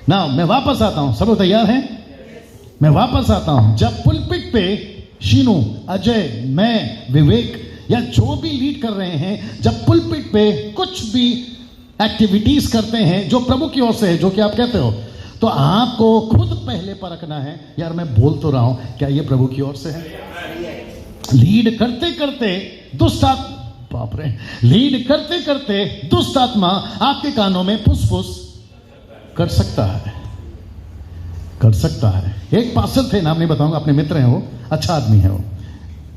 ना मैं वापस आता हूं, सब लोग तैयार हैं? मैं वापस आता हूं। जब पुलपिट पे शीनू, अजय, मैं, विवेक या जो भी लीड कर रहे हैं, जब पुलपिट पे कुछ भी एक्टिविटीज करते हैं जो प्रभु की ओर से है, जो कि आप कहते हो, तो आपको खुद पहले परखना है, यार मैं बोल तो रहा हूं, क्या ये प्रभु की ओर से है? लीड करते करते दुष्ट आत्मा, बाप रे, लीड करते करते दुष्ट आत्मा आपके कानों में फुसफुस कर सकता है, कर सकता है। एक पास्टर थे, नाम नहीं बताऊंगा, अपने मित्र हैं वो, अच्छा आदमी है वो।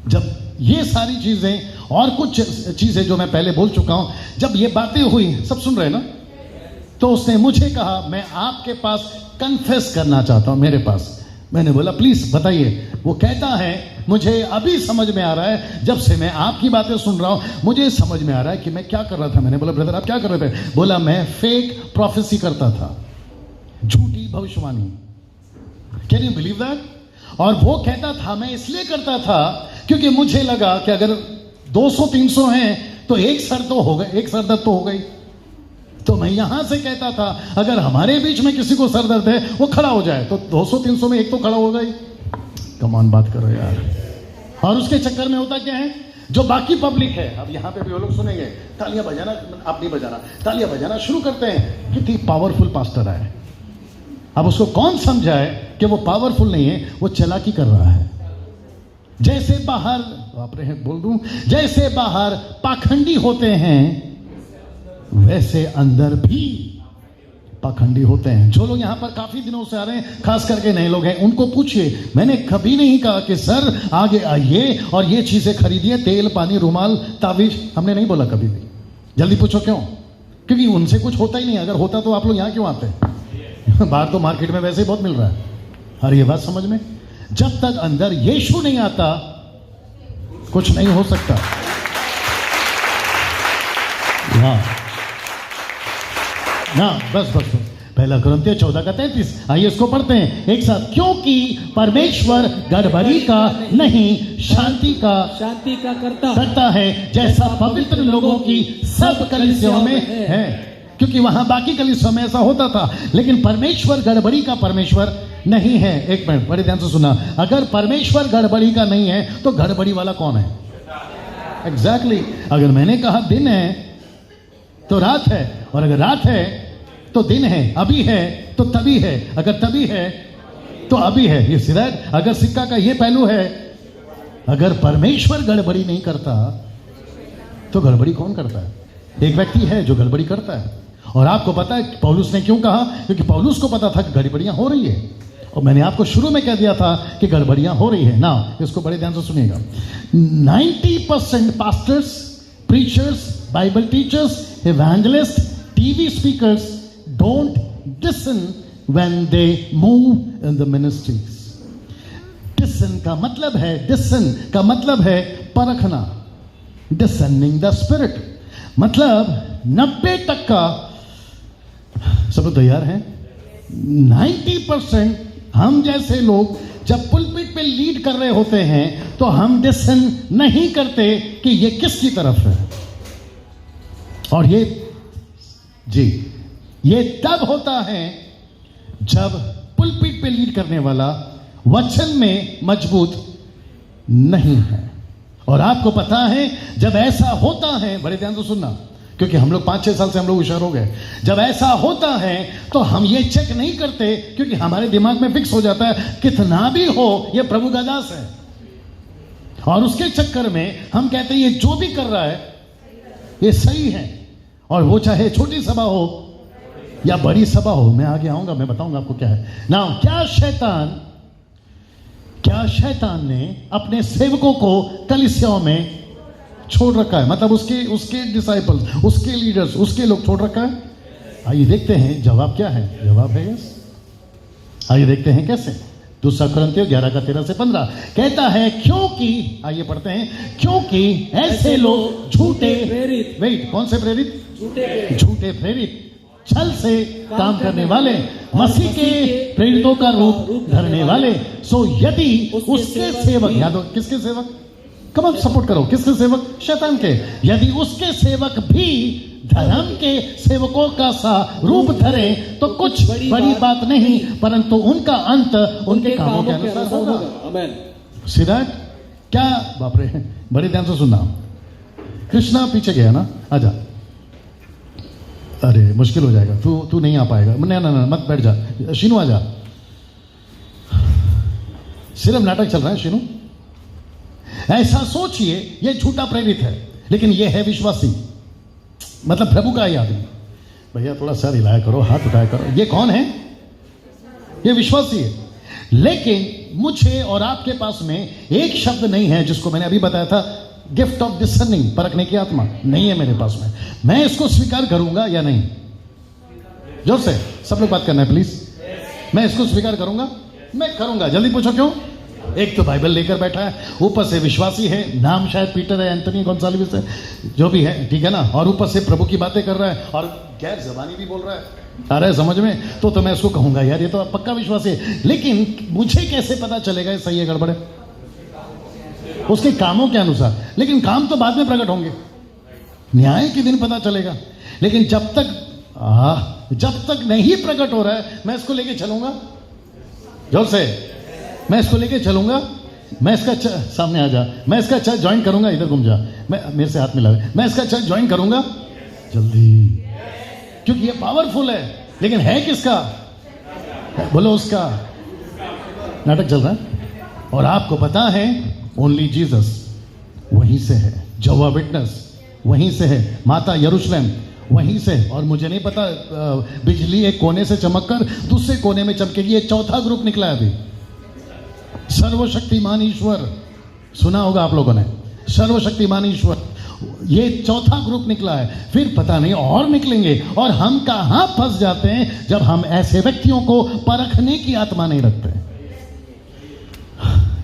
जब ये सारी चीजें और कुछ चीजें जो मैं पहले बोल चुका हूं, जब ये बातें हुई, सब सुन रहे हैं ना, तो उसने मुझे कहा मैं आपके पास कन्फेस करना चाहता हूं, मेरे पास। मैंने बोला प्लीज बताइए। वो कहता है मुझे अभी समझ में आ रहा है, जब से मैं आपकी बातें सुन रहा हूं, मुझे समझ में आ रहा है कि मैं क्या कर रहा था। मैंने बोला ब्रदर आप क्या कर रहे थे? बोला मैं फेक प्रोफेसी करता था, झूठी भविष्यवाणी। Can you believe that? और वो कहता था मैं इसलिए करता था क्योंकि मुझे लगा कि अगर 200-300 हैं तो एक सर तो हो गए, एक सर दर्द तो हो गई। तो मैं यहां से कहता था अगर हमारे बीच में किसी को सर दर्द है वो खड़ा हो जाए, तो 200-300 में एक तो खड़ा होगा ही। कमान बात करो यार। और उसके चक्कर में होता क्या है, जो बाकी पब्लिक है, अब यहां पे भी वो लोग सुनेंगे, तालियां बजाना, आप नहीं बजाना, तालियां बजाना शुरू करते हैं, कितनी पावरफुल पास्टर आए। अब उसको कौन समझाए कि वो पावरफुल नहीं है, वो चालाकी कर रहा है। जैसे बाहर, बाप रे बोल दूं, जैसे बाहर पाखंडी होते हैं वैसे अंदर भी पाखंडी होते हैं। जो लोग यहां पर काफी दिनों से आ रहे हैं, खास करके नए लोग हैं, उनको पूछिए। मैंने कभी नहीं कहा कि सर आगे आइए और ये चीजें खरीदिए, तेल, पानी, रुमाल, तावीज, हमने नहीं बोला कभी भी। जल्दी पूछो क्यों? क्योंकि उनसे कुछ होता ही नहीं। अगर होता तो आप लोग यहां क्यों आते? बाहर तो मार्केट में वैसे ही बहुत मिल रहा है। और ये बात समझ में, जब तक अंदर यीशु नहीं आता कुछ नहीं हो सकता। हाँ ना, बस बस बस। पहला कुरिन्थियों 14:33, आइए इसको पढ़ते हैं एक साथ। क्योंकि परमेश्वर गड़बड़ी का नहीं शांति का करता है, जैसा पवित्र लोगों की सब कलीसियाओं में है। क्योंकि वहां बाकी कलीसियाओं में ऐसा होता था, लेकिन परमेश्वर गड़बड़ी का परमेश्वर नहीं है। एक मिनट बड़े ध्यान से सुना, अगर परमेश्वर गड़बड़ी का नहीं है तो गड़बड़ी वाला कौन है? एग्जैक्टली। अगर मैंने कहा दिन है तो रात है, और अगर रात है तो दिन है, अभी है तो तभी है, अगर तभी है तो अभी है। ये सीधा, अगर सिक्का का ये पहलू है, अगर परमेश्वर गड़बड़ी नहीं करता तो गड़बड़ी कौन करता है? एक व्यक्ति है जो गड़बड़ी करता है। और आपको पता है पौलुस ने क्यों कहा? क्योंकि पौलुस को पता था कि गड़बड़ियां हो रही है, और मैंने आपको शुरू में कह दिया था कि गड़बड़ियां हो रही है ना। इसको बड़े ध्यान से सुनिएगा। 90% pastors, preachers, Bible teachers, evangelist, TV speakers don't listen when they move in the ministries. Listen का मतलब है, listen का मतलब है परखना, discerning the spirit। मतलब 90%, सब लोग तैयार हैं? 90% हम जैसे लोग जब पुलपिट पे लीड कर रहे होते हैं तो हम डिसन नहीं करते कि ये किसकी तरफ है। और ये तब होता है जब पुलपिट पे लीड करने वाला वचन में मजबूत नहीं है। और आपको पता है जब ऐसा होता है, बड़े ध्यान से सुनना, क्योंकि हम लोग 5-6 साल से हम लोग होशियार हो गए। जब ऐसा होता है तो हम ये चेक नहीं करते, क्योंकि हमारे दिमाग में फिक्स हो जाता है कितना भी हो ये प्रभु का दास है। और उसके चक्कर में हम कहते हैं ये जो भी कर रहा है ये सही है। और वो चाहे छोटी सभा हो या बड़ी सभा हो, मैं आगे आऊंगा, मैं बताऊंगा आपको क्या है ना। क्या शैतान ने अपने सेवकों को कलीसियाओं में छोड़ रखा है? मतलब उसके डिसाइपल्स, उसके लीडर्स, उसके लोग छोड़ रखा है। आइए देखते हैं जवाब क्या है। जवाब है यस। आइए देखते हैं कैसे। 2 कुरिन्थियों 11:13-15 कहता है क्योंकि, आइए पढ़ते हैं, क्योंकि ऐसे लोग झूठे प्रेरित, वेट, कौन से प्रेरित? झूठे प्रेरित, छल से काम करने वाले, मसीह के प्रेरितों का रूप धरने वाले। सो यदि उसके सेवक, याद हो किसके सेवक? कब आप सपोर्ट करो, किसके सेवक? शैतान के। यदि उसके सेवक भी धर्म के सेवकों का सा रूप धरे तो कुछ बड़ी बात नहीं, परंतु उनका अंत उनके कामों के अनुसार होगा। आमेन। सिद्धार्थ क्या, बाप रे, बड़े ध्यान से सुनना। कृष्णा पीछे गया ना, आजा। अरे मुश्किल हो जाएगा, तू नहीं आ पाएगा। ना मत बैठ जा। शीनू आजा, सिर्फ नाटक चल रहा है शीनू। ऐसा सोचिए, ये झूठा प्रेरित है लेकिन ये है विश्वासी, मतलब प्रभु का ही आदमी। भैया थोड़ा सर हिलाया करो, हाथ उठाया करो। ये कौन है? ये विश्वासी है। लेकिन मुझे और आपके पास में एक शब्द नहीं है जिसको मैंने अभी बताया था, गिफ्ट ऑफ डिसर्निंग, परखने की आत्मा नहीं है मेरे पास में। मैं इसको स्वीकार करूंगा या नहीं? जोर से सब लोग बात करना है प्लीज। मैं इसको स्वीकार करूंगा? मैं करूंगा। जल्दी पूछो क्यों? एक तो बाइबल लेकर बैठा है, ऊपर से विश्वासी है, नाम शायद पीटर है, एंथनी गोंसाल्विस है, जो भी है, ठीक है ना, और ऊपर से प्रभु की बातें कर रहा है और गैर जबानी भी बोल रहा है। अरे समझ में, तो मैं उसको कहूंगा यार ये तो पक्का विश्वासी है। लेकिन मुझे कैसे पता चलेगा ये सही है गड़बड़ है? उसके कामों के अनुसार। लेकिन काम तो बाद में प्रकट होंगे, न्याय के दिन पता चलेगा। लेकिन जब तक नहीं प्रकट हो रहा है, मैं इसको लेके चलूंगा। जोर से, मैं इसको लेके चलूंगा। मैं इसका सामने आ जा, मैं इसका चर्च ज्वाइन करूंगा। इधर घूम जा, मैं मेरे से हाथ मिला, मैं इसका चर्च ज्वाइन करूंगा जल्दी, क्योंकि ये पावरफुल है। लेकिन है किसका? बोलो उसका। नाटक चल रहा है और आपको पता है ओनली जीसस वहीं से है, जवा विटनेस वहीं से है, माता यरूशलेम वहीं से। और मुझे नहीं पता, बिजली एक कोने से चमककर दूसरे कोने में चमकेगी। ये चौथा ग्रुप निकला है अभी, सर्वशक्तिमान ईश्वर। सुना होगा आप लोगों ने, सर्वशक्तिमान ईश्वर, ये चौथा ग्रुप निकला है। फिर पता नहीं और निकलेंगे। और हम कहां फंस जाते हैं जब हम ऐसे व्यक्तियों को परखने की आत्मा नहीं रखते।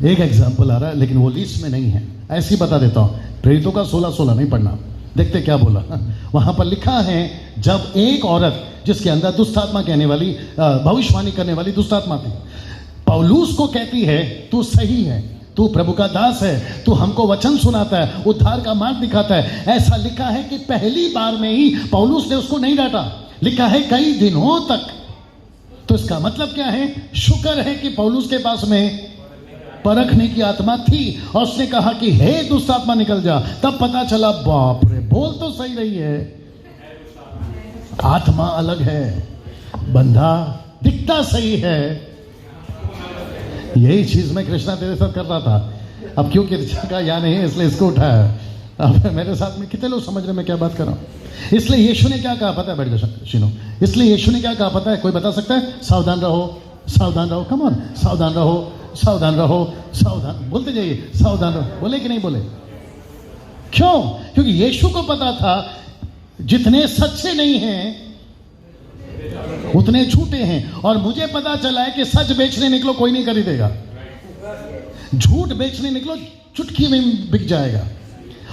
एक एग्जाम्पल आ रहा है लेकिन वो लिस्ट में नहीं है, ऐसी बता देता हूं। प्रेरितों का 16:16 नहीं पढ़ना, देखते क्या बोला वहां पर। लिखा है जब एक औरत जिसके अंदर दुष्ट आत्मा कहने वाली, भविष्यवाणी करने वाली दुष्ट आत्मा थी, पौलुस को कहती है तू सही है, तू प्रभु का दास है, तू हमको वचन सुनाता है, उद्धार का मार्ग दिखाता है। ऐसा लिखा है कि पहली बार में ही पौलुस ने उसको नहीं डांटा, लिखा है कई दिनों तक। तो इसका मतलब क्या है? शुक्र है कि पौलुस के पास में परखने की आत्मा थी और उसने कहा कि हे दुष्ट आत्मा निकल जा। तब पता चला बाप रे, बोल तो सही रही है, आत्मा अलग है, बंधा दिखता सही है। यही चीज मैं कृष्णा तेरे साथ कर रहा था। अब क्योंकि का या नहीं इसलिए इसको उठाया। अब मेरे साथ में कितने लोग समझ रहे मैं क्या बात कर रहा हूं। इसलिए यीशु ने क्या कहा पता है? बैठ जा शीनो। इसलिए यीशु ने क्या कहा पता है? कोई बता सकता है? सावधान रहो, सावधान रहो, कम ऑन, सावधान रहो, सावधान रहो, सावधान बोलते जाइए, सावधान रहो। बोले कि नहीं बोले? क्यों? क्योंकि यीशु को पता था जितने सच्चे नहीं हैं उतने झूठे हैं। और मुझे पता चला है कि सच बेचने निकलो कोई नहीं खरीदेगा, झूठ बेचने निकलो चुटकी में बिक जाएगा।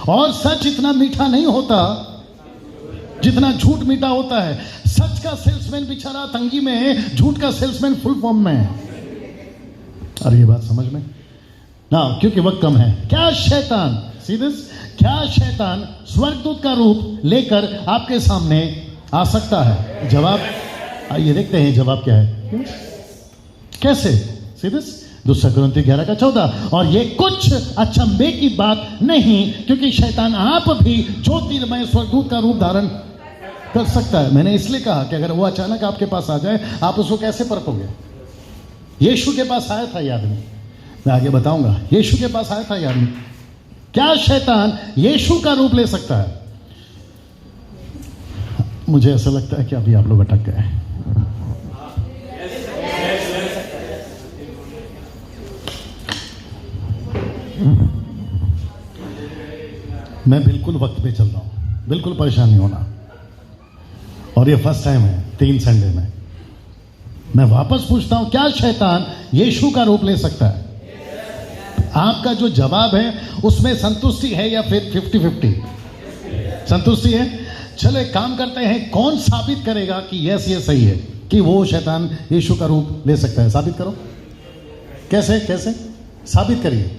और सच इतना मीठा नहीं होता जितना झूठ मीठा होता है। सच का सेल्समैन बेचारा तंगी में है, झूठ का सेल्समैन फुल फॉर्म में है। अरे ये बात समझ में ना, क्योंकि वक्त कम है। क्या शैतान, सीधे क्या शैतान स्वर्गदूत का रूप लेकर आपके सामने आ सकता है? जवाब आइए देखते हैं, जवाब क्या है, कैसे? सीधे 2 कुरिन्थियों 11:14। और ये कुछ अचंभे की बात नहीं, क्योंकि शैतान आप भी ज्योतिर्मय स्वर्गदूत का रूप धारण कर सकता है। मैंने इसलिए कहा कि अगर वो अचानक आपके पास आ जाए, आप उसको कैसे परखोगे? यीशु के पास आया था ये आदमी, मैं आगे बताऊंगा। यीशु के पास आया था ये आदमी। क्या शैतान यीशु का रूप ले सकता है? मुझे ऐसा लगता है कि अभी आप लोग अटक गए। मैं बिल्कुल वक्त पे चल रहा हूं, बिल्कुल परेशान नहीं होना। और ये फर्स्ट टाइम है 3 संडे में। मैं वापस पूछता हूं, क्या शैतान यीशु का रूप ले सकता है? आपका जो जवाब है उसमें संतुष्टि है या फिर 50-50? संतुष्टि है। चलो एक काम करते हैं, कौन साबित करेगा कि यस ये सही है कि वो शैतान यीशु का रूप ले सकता है? साबित करो। कैसे कैसे साबित करिए?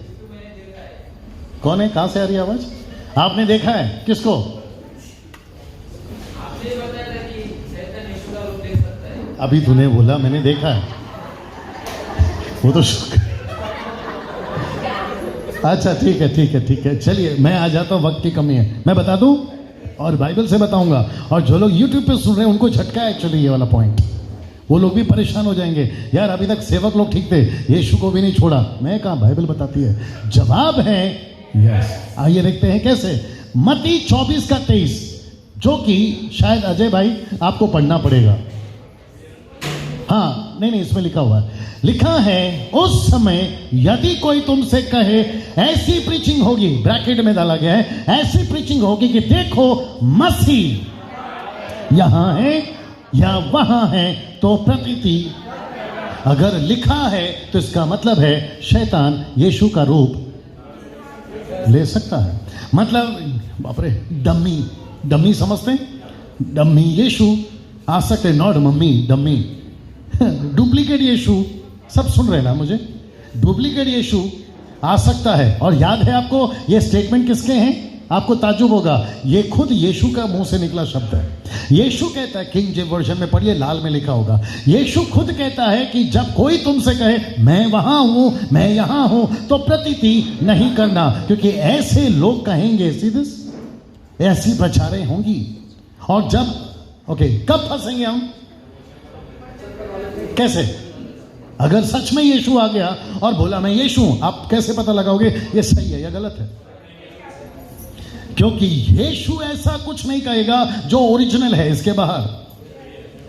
कौन है? कहां से आ रही है आवाज? आपने देखा है? किसको? अभी तूने बोला, मैंने देखा है, वो तो अच्छा ठीक है, चलिए मैं आ जाता हूँ, वक्त की कमी है, मैं बता दूं और बाइबल से बताऊंगा। और जो लोग यूट्यूब पे सुन रहे हैं उनको झटका है एक्चुअली ये वाला पॉइंट, वो लोग भी परेशान हो जाएंगे, यार अभी तक सेवक लोग ठीक थे, यीशु को भी नहीं छोड़ा। मैं कहा, बाइबल बताती है, जवाब है यस। आइए देखते हैं कैसे। मत्ती 24:23, जो कि शायद अजय भाई आपको पढ़ना पड़ेगा। हाँ नहीं, इसमें लिखा हुआ है, लिखा है उस समय यदि कोई तुमसे कहे, ऐसी प्रीचिंग होगी, ब्रैकेट में डाला गया है, ऐसी प्रीचिंग होगी कि देखो मसीह यहां है या वहां है, तो प्रतीति, अगर लिखा है तो इसका मतलब है शैतान यीशु का रूप ले सकता है। मतलब बाप रे, डम्मी समझते हैं, डम्मी यीशु आ सकते, नॉट मम्मी, डम्मी डुप्लीकेट यीशु, सब सुन रहे हैं ना मुझे, डुप्लीकेट यीशु आ सकता है। और याद है आपको ये स्टेटमेंट किसके हैं? आपको ताज्जुब होगा, ये खुद यीशु का मुंह से निकला शब्द है। यीशु कहता है, किंग जेम्स वर्जन में पढ़िए, लाल में लिखा होगा, यीशु खुद कहता है कि जब कोई तुमसे कहे मैं वहां हूं, मैं यहां हूं, तो प्रतीति नहीं करना, क्योंकि ऐसे लोग कहेंगे, सीधे ऐसी प्रचारें होंगी। और जब कब फंसेंगे हम? कैसे? अगर सच में यीशु आ गया और बोला मैं यीशु हूं, आप कैसे पता लगाओगे ये सही है या गलत है? क्योंकि यीशु ऐसा कुछ नहीं कहेगा जो ओरिजिनल है इसके बाहर।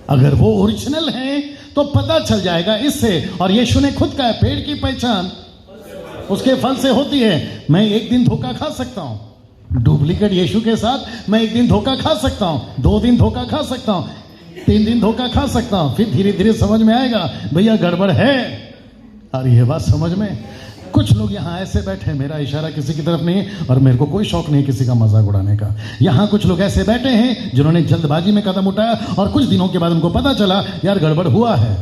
अगर वो ओरिजिनल है तो पता चल जाएगा इससे। और यीशु ने खुद कहा, पेड़ की पहचान उसके फल से होती है। मैं एक दिन धोखा खा सकता हूं डुप्लीकेट यीशु के साथ, मैं एक दिन धोखा खा सकता हूं, 2 दिन धोखा खा सकता हूं, 3 दिन धोखा खा सकता हूं, फिर धीरे धीरे समझ में आएगा भैया गड़बड़ है। और ये बात समझ में, कुछ लोग यहाँ ऐसे बैठे, मेरा इशारा किसी की तरफ नहीं है और मेरे को कोई शौक नहीं किसी का मजाक उड़ाने का। यहाँ कुछ लोग ऐसे बैठे हैं जिन्होंने जल्दबाजी में कदम उठाया और कुछ दिनों के बाद उनको पता चला यार गड़बड़ हुआ है।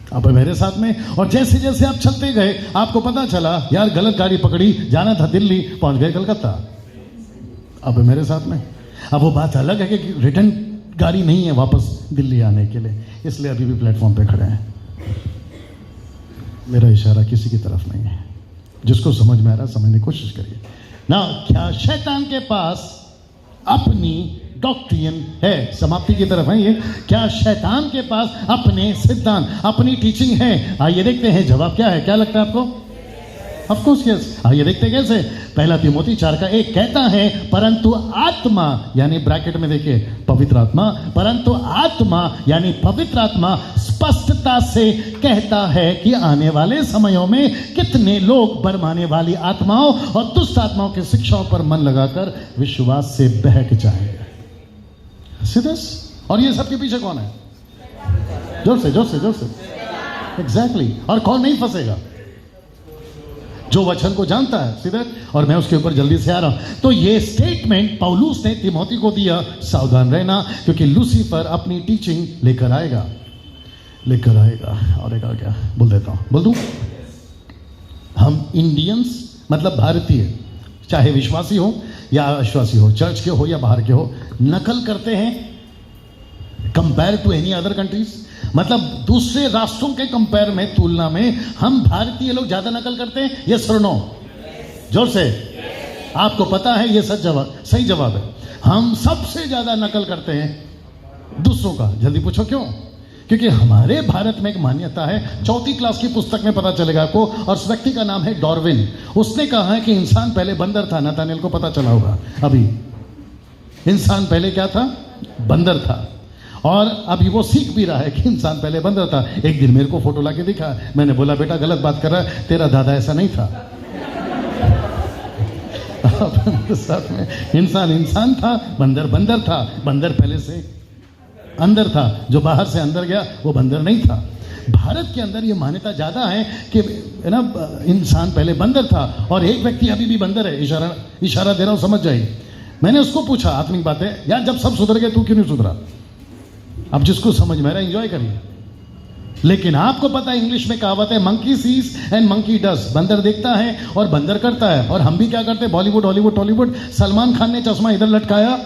अब मेरे साथ में, और जैसे जैसे आप चलते गए आपको पता चला यार गलत गाड़ी पकड़ी, जाना था दिल्ली, पहुंच गए कलकत्ता। अब मेरे साथ में, अब वो बात अलग है कि रिटर्न गाड़ी नहीं है वापस दिल्ली आने के लिए, इसलिए अभी भी प्लेटफॉर्म पे खड़े हैं। मेरा इशारा किसी की तरफ नहीं है, जिसको समझ में आ रहा है समझने की कोशिश करिए ना। क्या शैतान के पास अपनी डॉक्ट्रिन है? समाप्ति की तरफ है ये। क्या शैतान के पास अपने सिद्धांत, अपनी टीचिंग है? आइए देखते हैं जवाब क्या है। क्या लगता है आपको? Of course yes. आइए देखते हैं कैसे। 1 तीमुथी 4:1 कहता है, परंतु आत्मा, यानी ब्रैकेट में देखिए पवित्र आत्मा, परंतु आत्मा यानी पवित्र आत्मा स्पष्टता से कहता है कि आने वाले समयों में कितने लोग बरमाने वाली आत्माओं और दुष्ट आत्माओं की शिक्षाओं पर मन लगाकर विश्वास से बहक जाएंगे। सीधस। और ये सबके पीछे कौन है? जोर से जोर से जोर से। एग्जैक्टली। और कौन नहीं फंसेगा? जो वचन को जानता है सीधे। और मैं उसके ऊपर जल्दी से आ रहा हूं। तो ये स्टेटमेंट पौलुस ने तिमोथी को दिया, सावधान रहना, क्योंकि लूसीफर अपनी टीचिंग लेकर आएगा। और एक आ गया, बोल देता हूं, बोल दूं। हम इंडियंस मतलब भारतीय, चाहे विश्वासी हो या अविश्वासी हो, चर्च के हो या बाहर के हो, नकल करते हैं compare to any other countries. मतलब दूसरे राष्ट्रों के कंपेयर में, तुलना में हम भारतीय लोग ज्यादा नकल करते हैं। ये सर नो? जोर से। आपको पता है ये सही जवाब है। हम सबसे ज्यादा नकल करते हैं दूसरों का। जल्दी पूछो क्यों? क्योंकि हमारे भारत में एक मान्यता है, 4वीं क्लास की पुस्तक में पता चलेगा आपको, और उस व्यक्ति का नाम है डार्विन। उसने कहा है कि इंसान पहले बंदर था। नाथानिएल को पता चला होगा अभी, इंसान पहले क्या था? बंदर था। और अभी वो सीख भी रहा है कि इंसान पहले बंदर था। एक दिन मेरे को फोटो लाके दिखा, मैंने बोला बेटा गलत बात कर रहा है, तेरा दादा ऐसा नहीं था। साथ में इंसान था, बंदर था। बंदर पहले से अंदर था, जो बाहर से अंदर गया वो बंदर नहीं था। भारत के अंदर ये मान्यता ज्यादा है कि है ना, इंसान पहले बंदर था और एक व्यक्ति अभी भी बंदर है। इशारा दे रहा हूं, समझ जाइए। मैंने उसको पूछा, आत्मिक बात है यार, जब सब सुधर गए तू क्यों नहीं सुधरा? अब जिसको समझ में आ रहा है एंजॉय करिए। लेकिन आपको पता है इंग्लिश में कहावत है, मंकी सीज एंड मंकी डस। बंदर देखता है और बंदर करता है। और हम भी क्या करते हैं? बॉलीवुड हॉलीवुड टॉलीवुड। सलमान खान ने चश्मा इधर लटकाया,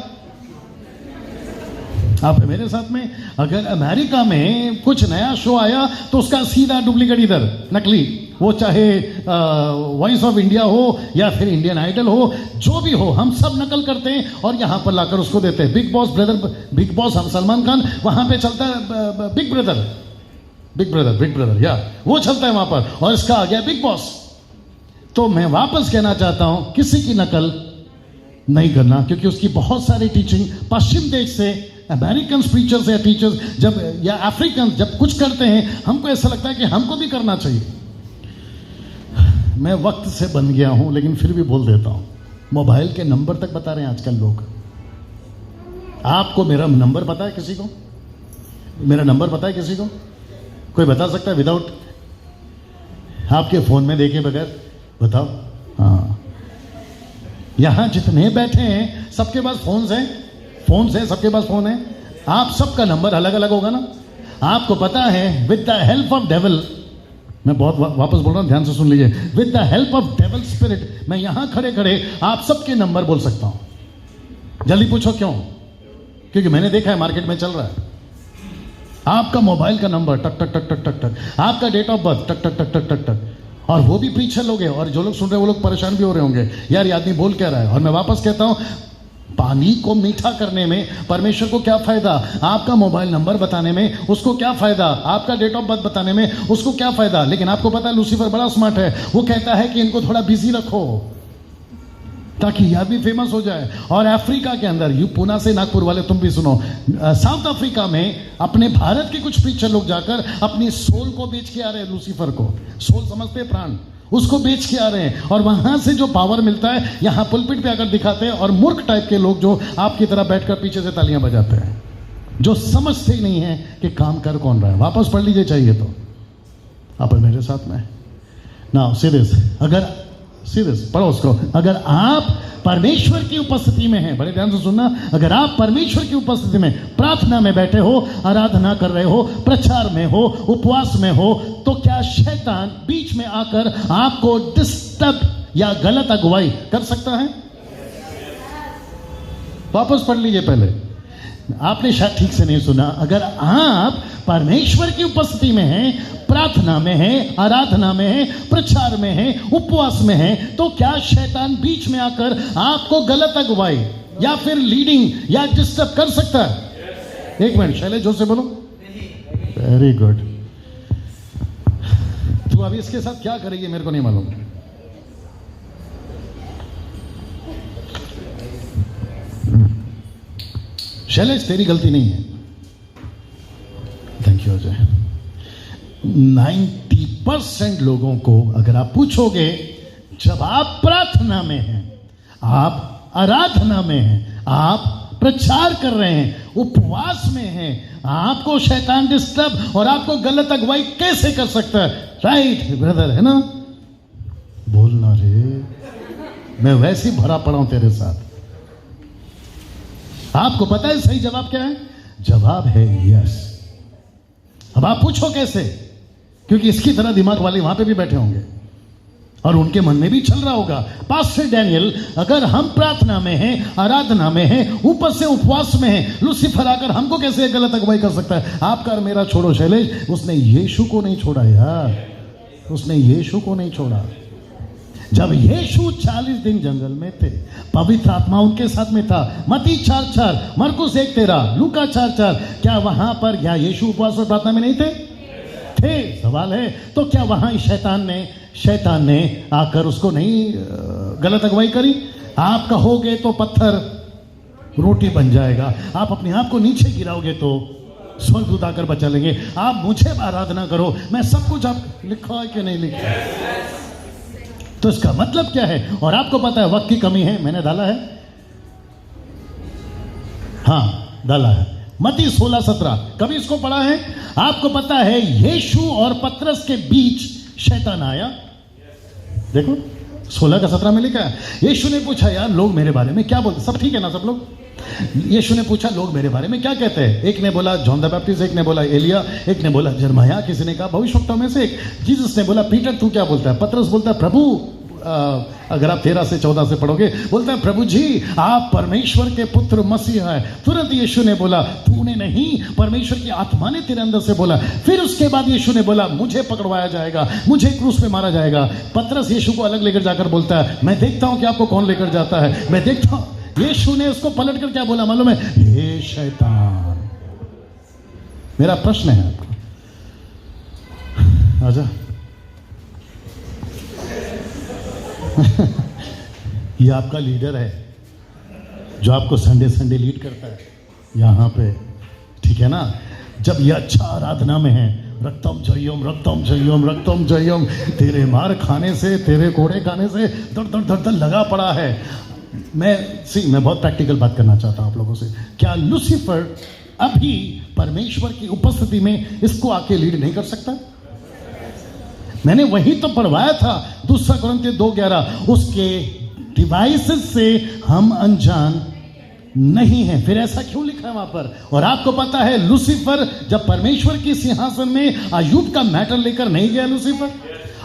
आप मेरे साथ में, अगर अमेरिका में कुछ नया शो आया तो उसका सीधा डुप्लीकेट इधर, नकली, वो चाहे वॉइस ऑफ इंडिया हो या फिर इंडियन आइडल हो, जो भी हो, हम सब नकल करते हैं और यहाँ पर लाकर उसको देते हैं। Big boss brother, big boss हम सलमान खान, वहाँ पे चलता है big brother, big brother, big brother, या वो चलता है वहाँ पर, और इसका आ गया बिग बॉस। तो मैं वापस कहना चाहता हूँ, किसी की नकल नहीं करना, क्योंकि उसकी बहुत सारी टीचिंग पश्चिम देश से, अमेरिकन प्रीचर्स या टीचर्स जब, या अफ्रीकन जब कुछ करते हैं, हमको ऐसा लगता है कि हमको भी करना चाहिए। मैं वक्त से बन गया हूं, लेकिन फिर भी बोल देता हूं, मोबाइल के नंबर तक बता रहे हैं आजकल लोग। आपको मेरा नंबर पता है किसी को? मेरा नंबर पता है किसी को? कोई बता सकता है विदाउट आपके फोन में देखे बगैर? बताओ। हाँ, यहां जितने बैठे हैं सबके पास फोन है, फोन है, सबके पास फोन है। आप सबका नंबर अलग अलग होगा ना? आपको पता है, with the help of devil, मैं बहुत वापस बोल रहा हूं, ध्यान से सुन लीजिए, with the help of devil spirit, मैं यहां खड़े खड़े आप सबके नंबर बोल सकता हूं। जल्दी पूछो क्यों? क्योंकि मैंने देखा है, मार्केट में चल रहा है। आपका मोबाइल का नंबर टक टक टक टक टक टक, आपका डेट ऑफ बर्थ टक टक टक टक टक टक, और वो भी पीछे लोग हैं, और जो लोग सुन रहे हैं वो लोग परेशान भी हो रहे होंगे, यार ये आदमी बोल क्या रहा है। और मैं वापस कहता हूं, पानी को मीठा करने में परमेश्वर को क्या फायदा? आपका मोबाइल नंबर बताने में उसको क्या फायदा? आपका डेट ऑफ बर्थ बताने में उसको क्या फायदा? लेकिन आपको पता है लूसीफर बड़ा स्मार्ट है, वो कहता है कि इनको थोड़ा बिजी रखो ताकि यह भी फेमस हो जाए। और अफ्रीका के अंदर, यू पुणे से नागपुर वाले तुम भी सुनो, साउथ अफ्रीका में अपने भारत के कुछ प्रीचर लोग जाकर अपनी सोल को बेच के आ रहे हैं। लूसीफर को सोल समझते हैं, प्राण, उसको बेच के आ रहे हैं, और वहां से जो पावर मिलता है यहां पुलपिट पे आकर दिखाते हैं। और मूर्ख टाइप के लोग जो आपकी तरह बैठकर पीछे से तालियां बजाते हैं, जो समझते ही नहीं है कि काम कर कौन रहा है। वापस पढ़ लीजिए चाहिए तो, आप मेरे साथ में ना, सीरियस, अगर सीरियस पढ़ो उसको। अगर आप परमेश्वर की उपस्थिति में हैं, बड़े ध्यान से सुनना, अगर आप परमेश्वर की उपस्थिति में प्रार्थना में बैठे हो, आराधना कर रहे हो, प्रचार में हो, उपवास में हो, तो क्या शैतान बीच में आकर आपको डिस्टर्ब या गलत अगुवाई कर सकता है? वापस पढ़ लीजिए पहले, आपने शायद ठीक से नहीं सुना। अगर आप परमेश्वर की उपस्थिति में हैं, प्रार्थना में हैं, आराधना में हैं, प्रचार में हैं, उपवास में हैं, तो क्या शैतान बीच में आकर आपको गलत अगुवाई या फिर लीडिंग या डिस्टर्ब कर सकता है? एक मिनट, शैलेश जोर से बोलो। Very good. तू अभी इसके साथ क्या करेगी मेरे को नहीं मालूम। शैलेश, तेरी गलती नहीं है। Thank you Ajay. 90% लोगों को अगर आप पूछोगे, जब आप प्रार्थना में हैं, आप आराधना में हैं, आप प्रचार कर रहे हैं, उपवास में हैं, आपको शैतान डिस्टर्ब और आपको गलत अगुवाई कैसे कर सकता है? राइट ब्रदर, है ना? बोलना रे, मैं वैसे ही भरा पड़ा हूं तेरे साथ। आपको पता है सही जवाब क्या है? जवाब है यस। अब आप पूछो कैसे? क्योंकि इसकी तरह दिमाग वाले वहां पे भी बैठे होंगे और उनके मन में भी चल रहा होगा, पास्टर डैनियल, अगर हम प्रार्थना में हैं, आराधना में हैं, ऊपर से उपवास में हैं, लूसीफर आकर हमको कैसे गलत अगुवाई कर सकता है? आपका और मेरा छोड़ो शैलेश, उसने यीशु को नहीं छोड़ा यार, उसने यीशु को नहीं छोड़ा। जब यीशु 40 दिन जंगल में थे, पवित्र आत्मा उनके साथ में था। मत्ती 4:4, मरकुस 1:13, लूका 4:4, क्या वहां पर क्या यीशु उपवास और प्रार्थना में नहीं थे? थे। सवाल है, तो क्या वहां शैतान ने आकर उसको नहीं गलत अगुवाई करी? आप कहोगे तो पत्थर रोटी बन जाएगा, आप अपने आप को नीचे गिराओगे तो स्वर्गदूत आकर बचा लेंगे। आप मुझे आराधना करो, मैं सब कुछ, आप लिखा है कि नहीं लिखा है? तो इसका मतलब क्या है? और आपको पता है वक्त की कमी है, मैंने डाला है, हाँ डाला है, मत्ती 16:17, कभी इसको पढ़ा है? आपको पता है यीशु और पतरस के बीच शैतान आया। देखो 16:17 में लिखा है, यीशु ने पूछा, यार लोग मेरे बारे में क्या बोलते? सब ठीक है ना सब लोग? यीशु ने पूछा, लोग मेरे बारे में क्या कहते हैं? एक ने बोला जॉन द बैप्टिस्ट, एक ने बोला एलिया, एक ने बोला यिर्मयाह, किसी ने कहा भविष्यवक्ताओं में से एक। जीसस ने बोला, पीटर तू क्या बोलता है? पतरस बोलता है, प्रभु अगर आप 13 से 14 से पढ़ोगे, बोलता है प्रभु जी आप परमेश्वर के पुत्र मसीह है। तुरंत यीशु ने बोला तूने नहीं, परमेश्वर की आत्मा ने तेरे अंदर से बोला। फिर उसके बाद यीशु ने बोला मुझे पकड़वाया जाएगा, मुझे क्रूस पे मारा जाएगा। पतरस यीशु को अलग लेकर जाकर बोलता है मैं देखता हूं कि आपको कौन लेकर जाता है, मैं देखता हूं। यीशु ने उसको पलट कर क्या बोला मालूम है? हे शैतान। मेरा प्रश्न है आपको, आजा ये आपका लीडर है जो आपको संडे संडे लीड करता है यहाँ पे, ठीक है ना? जब ये अच्छा आराधना में है, रक्तम जयम रक्तम जयम रक्तम जयम, तेरे मार खाने से, तेरे कोड़े खाने से दर दर दर दर लगा पड़ा है। मैं बहुत प्रैक्टिकल बात करना चाहता हूँ आप लोगों से। क्या लूसीफर अभी परमेश्वर की उपस्थिति में इसको आके लीड नहीं कर सकता? मैंने वही तो पढ़वाया था 2 कोरिन्थियों 2:11, उसके डिवाइसेस से हम अनजान नहीं है। फिर ऐसा क्यों लिखा है वहां पर? और आपको पता है लूसीफर जब परमेश्वर की सिंहासन में अय्यूब का मैटर लेकर नहीं गया लूसीफर,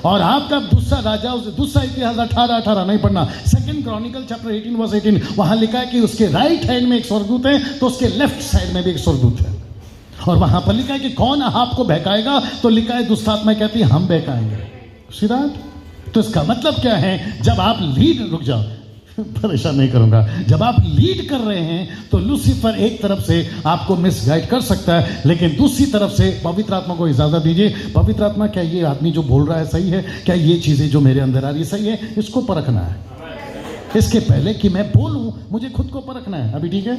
और आपका दूसरा राजा, दूसरा इतिहास 18 नहीं पढ़ना, 2 क्रॉनिकल चैप्टर 18 वहां लिखा है कि उसके राइट हैंड में एक स्वर्गदूत है तो उसके लेफ्ट साइड में भी एक स्वर्गदूत है। और वहां पर लिखा है कि कौन आपको बहकाएगा, तो लिखा है दुष्टात्मा कहती है हम बहकाएंगे। सीधा तो इसका मतलब क्या है? जब आप लीड, रुक जाओ परेशान नहीं करूंगा, जब आप लीड कर रहे हैं तो लूसीफर एक तरफ से आपको मिसगाइड कर सकता है, लेकिन दूसरी तरफ से पवित्र आत्मा को इजाजत दीजिए। पवित्र आत्मा क्या ये आदमी जो बोल रहा है सही है? क्या ये चीजें जो मेरे अंदर आ रही सही है? इसको परखना है। इसके पहले कि मैं बोलूं मुझे खुद को परखना है। अभी ठीक है?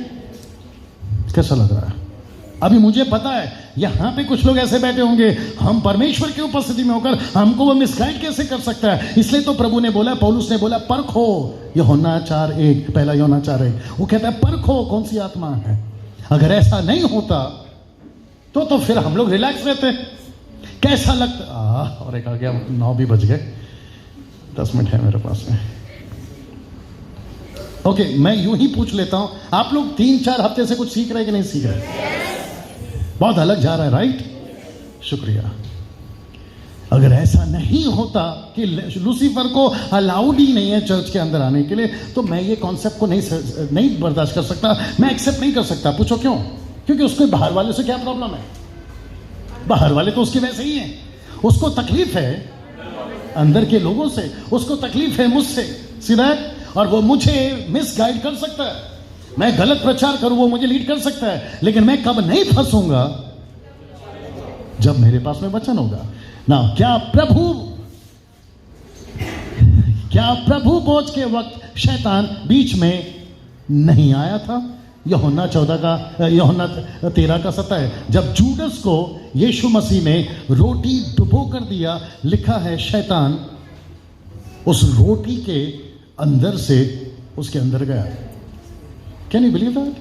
कैसा लग रहा है? अभी मुझे पता है यहां पे कुछ लोग ऐसे बैठे होंगे, हम परमेश्वर की उपस्थिति में होकर हमको वो मिसगाइड कैसे कर सकता है? इसलिए तो प्रभु ने बोला, पौलुस ने बोला परखो, यूहन्ना 4:1, पहला यूहन्ना 4:1, वो कहता है परखो कौन सी आत्मा है। अगर ऐसा नहीं होता तो फिर हम लोग रिलैक्स रहते। कैसा लगता? और एक आ गया, 9 भी बज गए, 10 मिनट है मेरे पास में। ओके, मैं यूं ही पूछ लेता हूं, आप लोग 3-4 हफ्ते से कुछ सीख रहे कि नहीं सीख रहे? बहुत अलग जा रहा है, राइट? शुक्रिया। अगर ऐसा नहीं होता कि लूसीफर को अलाउड ही नहीं है चर्च के अंदर आने के लिए, तो मैं ये कॉन्सेप्ट को नहीं बर्दाश्त कर सकता, मैं एक्सेप्ट नहीं कर सकता। पूछो क्यों? क्योंकि उसको बाहर वाले से क्या प्रॉब्लम है? बाहर वाले तो उसके वैसे ही हैं, उसको तकलीफ है अंदर के लोगों से, उसको तकलीफ है मुझसे, सीधा। और वो मुझे मिसगाइड कर सकता है, मैं गलत प्रचार करूं वो मुझे लीड कर सकता है, लेकिन मैं कब नहीं फंसूंगा? जब मेरे पास में वचन होगा ना। क्या प्रभु भोज के वक्त शैतान बीच में नहीं आया था? यूहन्ना 13:27, जब जूडस को यीशु मसीह ने रोटी डुबो कर दिया, लिखा है शैतान उस रोटी के अंदर से उसके अंदर गया। Can you believe that?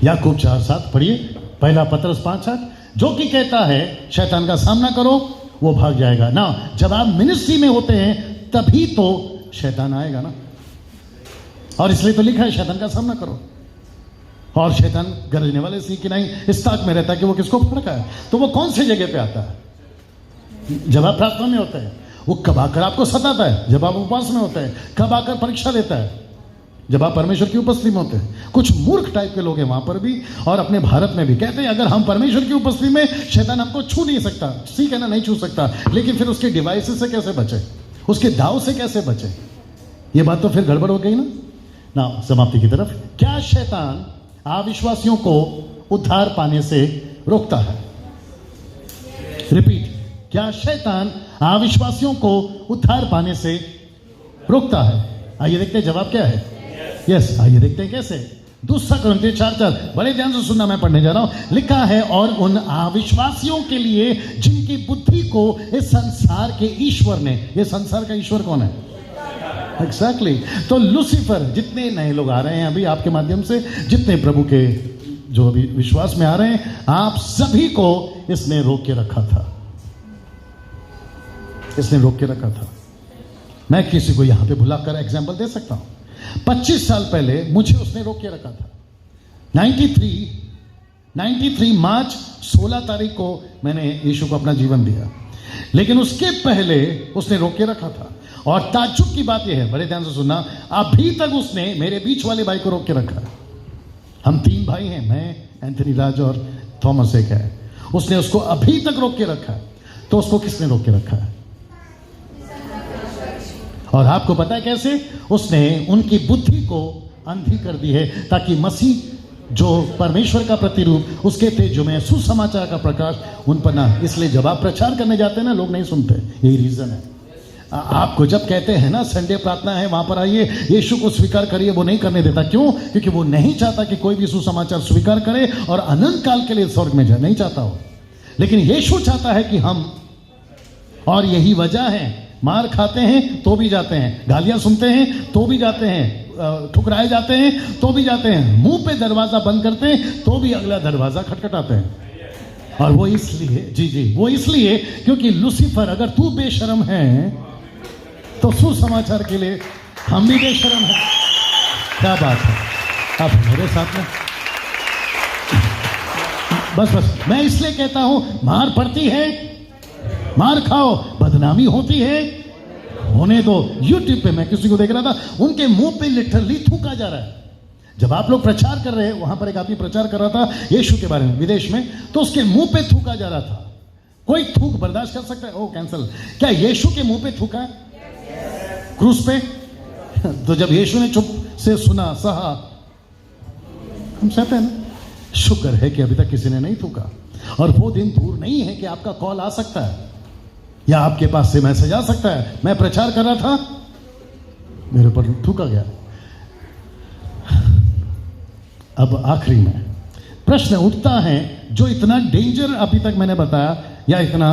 याकूब 4:7 पढ़िए, पहला पतरस 5:8, जो कि कहता है शैतान का सामना करो वो भाग जाएगा ना। जब आप मिनिस्ट्री में होते हैं तभी तो शैतान आएगा ना, और इसलिए तो लिखा है शैतान का सामना करो। और शैतान गरजने वाले सिंह की नहीं इस ताक में रहता है कि वो किसको पकड़ता है। तो वो कौन से जगह पे आता है? जब आप प्रार्थना में होते हैं। वो कब आकर आपको सताता है? जब आप उपवास में होते हैं। कब आकर परीक्षा लेता है? जब आप परमेश्वर की उपस्थिति में होते हैं। कुछ मूर्ख टाइप के लोग हैं वहां पर भी और अपने भारत में भी, कहते हैं अगर हम परमेश्वर की उपस्थिति में, शैतान हमको छू नहीं सकता। ठीक है ना, नहीं छू सकता, लेकिन फिर उसके डिवाइसेस से कैसे बचे, उसके दाव से कैसे बचे? ये बात तो फिर गड़बड़ हो गई ना। समाप्ति की तरफ। क्या शैतान अविश्वासियों को उद्धार पाने से रोकता है? रिपीट, क्या शैतान अविश्वासियों को उद्धार पाने से रोकता है? आइए देखते हैं जवाब क्या है। यस, आइए देखते हैं कैसे। 2 कोरिन्थियों 4:4, बड़े ध्यान से सुनना, मैं पढ़ने जा रहा हूं। लिखा है और उन अविश्वासियों के लिए जिनकी बुद्धि को इस संसार के ईश्वर ने, ये संसार का ईश्वर कौन है? एग्जैक्टली। तो लूसीफर, जितने नए लोग आ रहे हैं अभी आपके माध्यम से, जितने प्रभु के जो अभी विश्वास में आ रहे हैं, आप सभी को इसने रोक के रखा था। इसने रोक के रखा था। मैं किसी को यहां पे बुलाकर एग्जांपल दे सकता हूं। 25 साल पहले मुझे उसने रोक के रखा था। 93 मार्च 16 तारीख को मैंने यीशु को अपना जीवन दिया, लेकिन उसके पहले उसने रोक के रखा था। और ताज्जुब की बात यह है, बड़े ध्यान से सुनना, अभी तक उसने मेरे बीच वाले भाई को रोक के रखा। हम 3 भाई हैं, मैं, एंथनी राज और थॉमस एक है। उसने उसको अभी तक रोक के रखा है। तो उसको किसने रोक के रखा है? और आपको पता है कैसे? उसने उनकी बुद्धि को अंधी कर दी है, ताकि मसीह जो परमेश्वर का प्रतिरूप उसके तेजो में सुसमाचार का प्रकाश उन पर ना। इसलिए जब आप प्रचार करने जाते हैं ना, लोग नहीं सुनते। यही रीजन है। आपको जब कहते हैं ना संडे प्रार्थना है, वहां पर आइए, यीशु को स्वीकार करिए, वो नहीं करने देता। क्यों? क्योंकि वो नहीं चाहता कि कोई भी सुसमाचार स्वीकार करे और अनंत काल के लिए स्वर्ग में जाए, नहीं चाहता हो। लेकिन यीशु चाहता है कि हम, और यही वजह है, मार खाते हैं तो भी जाते हैं, गालियां सुनते हैं तो भी जाते हैं, ठुकराए जाते हैं तो भी जाते हैं, मुंह पे दरवाजा बंद करते हैं तो भी अगला दरवाजा खटखटाते हैं। और वो इसलिए, जी वो इसलिए क्योंकि लूसीफर, अगर तू बेशर्म है तो सुसमाचार के लिए हम भी बेशर्म हैं। क्या बात है, आप मेरे साथ में। बस मैं इसलिए कहता हूं, मार पड़ती है, मार खाओ, बदनामी होती है, होने दो। यूट्यूब पे मैं किसी को देख रहा था, उनके मुंह पे लिटरली थूका जा रहा है। जब आप लोग प्रचार कर रहे हैं, वहां पर एक आदमी प्रचार कर रहा था यीशु के बारे में विदेश में, तो उसके मुंह पे थूका जा रहा था। कोई थूक बर्दाश्त कर सकता है? ओ कैंसल। क्या यीशु के मुंह पे थूका है क्रूस पे? तो जब यीशु ने चुप से सुना, सहा, हम सहते हैं ना, शुक्र है कि अभी तक किसी ने नहीं थूका। और वो दिन दूर नहीं है कि आपका कॉल आ सकता है या आपके पास से मैसेज आ सकता है, मैं प्रचार कर रहा था, मेरे पर थूका गया। अब आखिरी में प्रश्न उठता है, जो इतना डेंजर अभी तक मैंने बताया, या इतना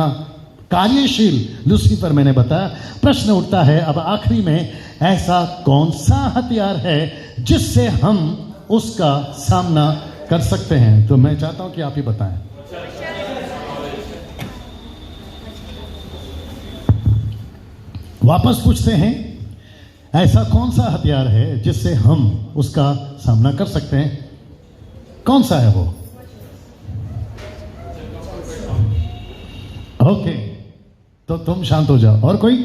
कार्यशील लूसीफर मैंने बताया, प्रश्न उठता है अब आखिरी में, ऐसा कौन सा हथियार है जिससे हम उसका सामना कर सकते हैं? तो मैं चाहता हूं कि आप ही बताएं। वापस पूछते हैं, ऐसा कौन सा हथियार है जिससे हम उसका सामना कर सकते हैं? कौन सा है वो? ओके, तो तुम शांत हो जाओ। और कोई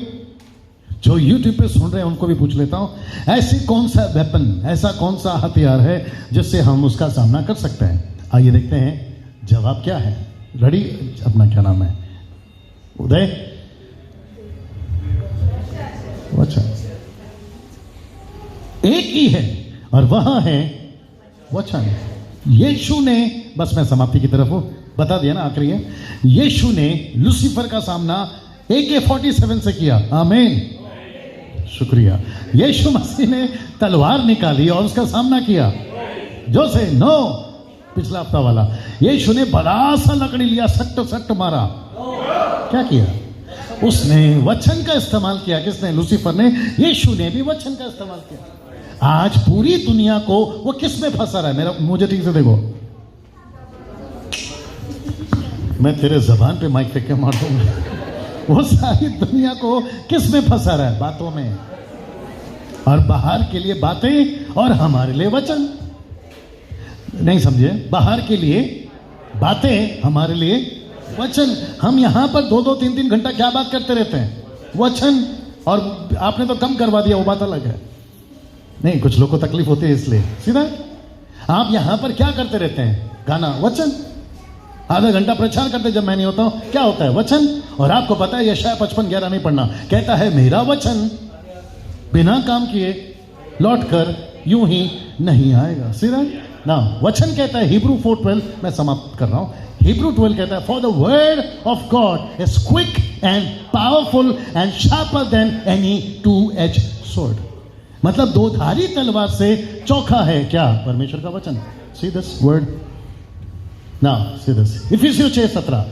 जो YouTube पे सुन रहे हैं उनको भी पूछ लेता हूं, ऐसी कौन सा वेपन, ऐसा कौन सा हथियार है जिससे हम उसका सामना कर सकते हैं? आइए देखते हैं जवाब क्या है। रेडी? अपना क्या नाम है? उदय? अच्छा, एक ही है और वह है वचन। यीशु ने, बस मैं समाप्ति की तरफ हूं, बता दिया ना, आखिरी है, यीशु ने लूसीफर का सामना AK-47 से किया। आमीन, शुक्रिया। यीशु मसीह ने तलवार निकाली और उसका सामना किया। जो से नो, पिछला हफ्ता वाला, यीशु ने बड़ा सा लकड़ी लिया, सट मारा। क्या किया? उसने वचन का इस्तेमाल किया। किसने? लूसीफर ने। यीशु ने भी वचन का इस्तेमाल किया। आज पूरी दुनिया को वो किस में फंसा रहा है? मेरा, मुझे ठीक से देखो, मैं तेरे जबान पे माइक फेंक के मार दूंगा। वो सारी दुनिया को किस में फंसा रहा है? बातों में। और बाहर के लिए बातें और हमारे लिए वचन। नहीं समझे? बाहर के लिए बातें, हमारे लिए वचन। हम यहां पर 2-2, 3-3 घंटा क्या बात करते रहते हैं? वचन। और आपने तो कम करवा दिया, वो बात अलग है। नहीं, कुछ लोग को तकलीफ होती है इसलिए। सीधा आप यहां पर क्या करते रहते हैं? गाना, वचन। आधा घंटा प्रचार करते जब मैं नहीं होता हूं, क्या होता है? वचन। और आपको पता है यशायाह 55:11 नहीं पढ़ना, कहता है मेरा वचन बिना काम किए लौट कर यूं ही नहीं आएगा। सीधा ना, वचन कहता है हिब्रू 4:12, मैं समाप्त कर रहा हूं। हिब्रू 12 कहता है, for the word of God is quick and powerful and sharper than any 2-edged sword। मतलब 2-धारी तलवार से चौखा है क्या? परमेश्वर का वचन। सी दिस वर्ड ना, सी दिस इफिसियों 6:17।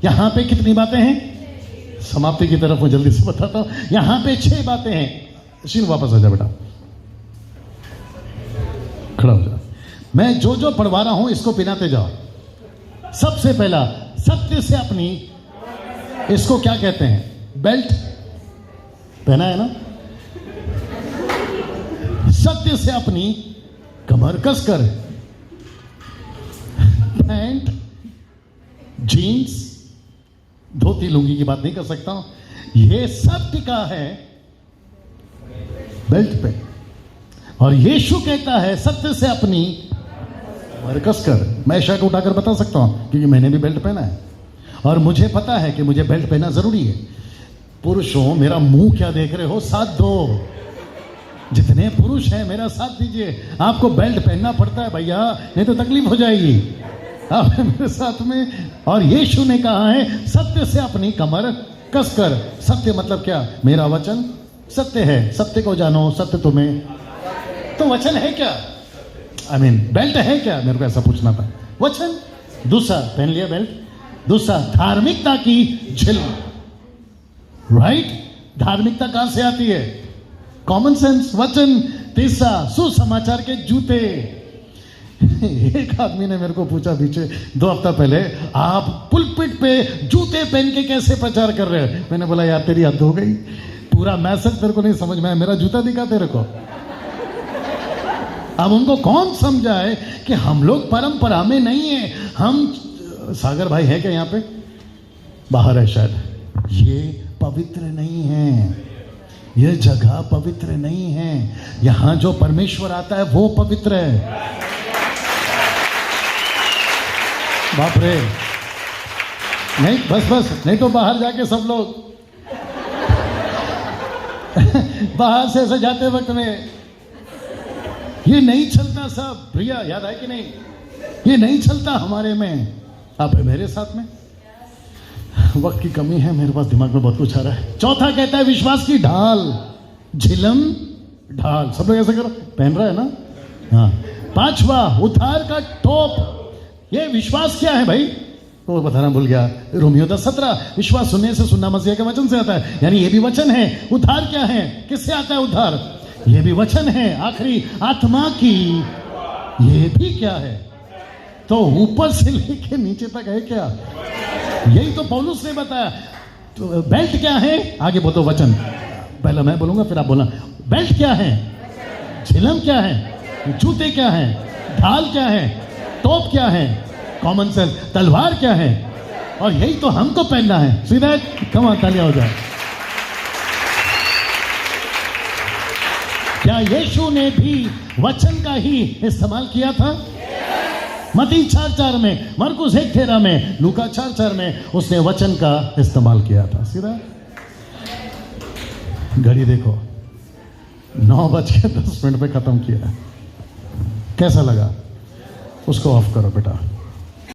यहां पे कितनी बातें हैं? समाप्ति की तरफ मैं जल्दी से बताता हूं। यहां पे 6 बातें हैं। शीन वापस आ जा बेटा, खड़ा हो जा। मैं जो पढ़वा रहा हूं इसको पिनाते जाओ। सबसे पहला, सत्य से अपनी, इसको क्या कहते हैं? बेल्ट पहना है ना? सत्य से अपनी कमर कसकर, पैंट, जीन्स, धोती लुंगी की बात नहीं कर सकता हूं, ये सब टिका है बेल्ट पे। और यीशु कहता है सत्य से अपनी कमर कसकर। मैं शर्ट उठाकर बता सकता हूं क्योंकि मैंने भी बेल्ट पहना है और मुझे पता है कि मुझे बेल्ट पहनना जरूरी है। पुरुषों, मेरा मुंह क्या देख रहे हो? साथ दो। जितने पुरुष हैं मेरा साथ दीजिए। आपको बेल्ट पहनना पड़ता है भैया, नहीं तो तकलीफ हो जाएगी। आप मेरे साथ में। और यीशु ने कहा है सत्य से अपनी कमर कसकर। सत्य मतलब क्या? मेरा वचन सत्य है। सत्य को जानो, सत्य तुम्हें। तो वचन है क्या? बेल्ट है क्या? मेरे को ऐसा पूछना था। वचन। दूसरा, पहन लिया बेल्ट। दूसरा, धार्मिकता की झिल्म। राइट? धार्मिकता कहां से आती है? कॉमन सेंस, वचन। तीसरा, सुसमाचार के जूते। एक आदमी ने मेरे को पूछा पीछे 2 हफ्ता पहले, आप पुलपिट पे जूते पहन के कैसे प्रचार कर रहे हो? मैंने बोला यार तेरी हद हो गई, पूरा मैसेज तेरे को नहीं समझ में आया, मेरा जूता दिखा तेरे को। अब उनको कौन समझाए कि हम लोग परंपरा में नहीं है। हम सागर भाई है क्या यहाँ पे? बाहर है शायद। ये पवित्र नहीं है, ये जगह पवित्र नहीं है। यहां जो परमेश्वर आता है वो पवित्र है। बाप रे, नहीं बस नहीं तो बाहर जाके सब लोग बाहर से ऐसे जाते वक्त में ये नहीं चलता। सब प्रिया याद है कि नहीं? ये नहीं चलता हमारे में। आप मेरे साथ में। वक्त की कमी है, मेरे पास दिमाग में बहुत कुछ आ रहा है। चौथा कहता है विश्वास की ढाल। झिलम ढाल, सब लोग ऐसे करो, पहन रहा है ना? हाँ। पांचवा, उद्धार का टोप। ये विश्वास क्या है भाई? तो बताना भूल गया। रोमियो 10:17, विश्वास सुनने से, सुनना मसीह के वचन से आता है। यानी ये भी वचन है। उद्धार क्या है? किससे आता है उद्धार? ये भी वचन है। आखिरी, आत्मा की। ये भी क्या है? तो ऊपर से लेके नीचे तक है क्या? यही तो पौलुस ने बताया। तो बेल्ट क्या है? आगे बोलो वचन। पहले मैं बोलूंगा फिर आप बोलना। बेल्ट क्या है? झिलम क्या है? जूते क्या है? ढाल क्या है? टोप क्या है? Common sense. तलवार क्या है? और यही तो हमको पहनना है। सीधा कमाल, तालियां हो जाए। क्या यीशु ने भी वचन का ही इस्तेमाल किया था? मत्ती 4:4 में, मरकुस 1:13 में, लूका 4:4 में उसने वचन का इस्तेमाल किया था। सीधा घड़ी देखो, 9:10 पे खत्म किया। कैसा लगा? उसको ऑफ करो बेटा।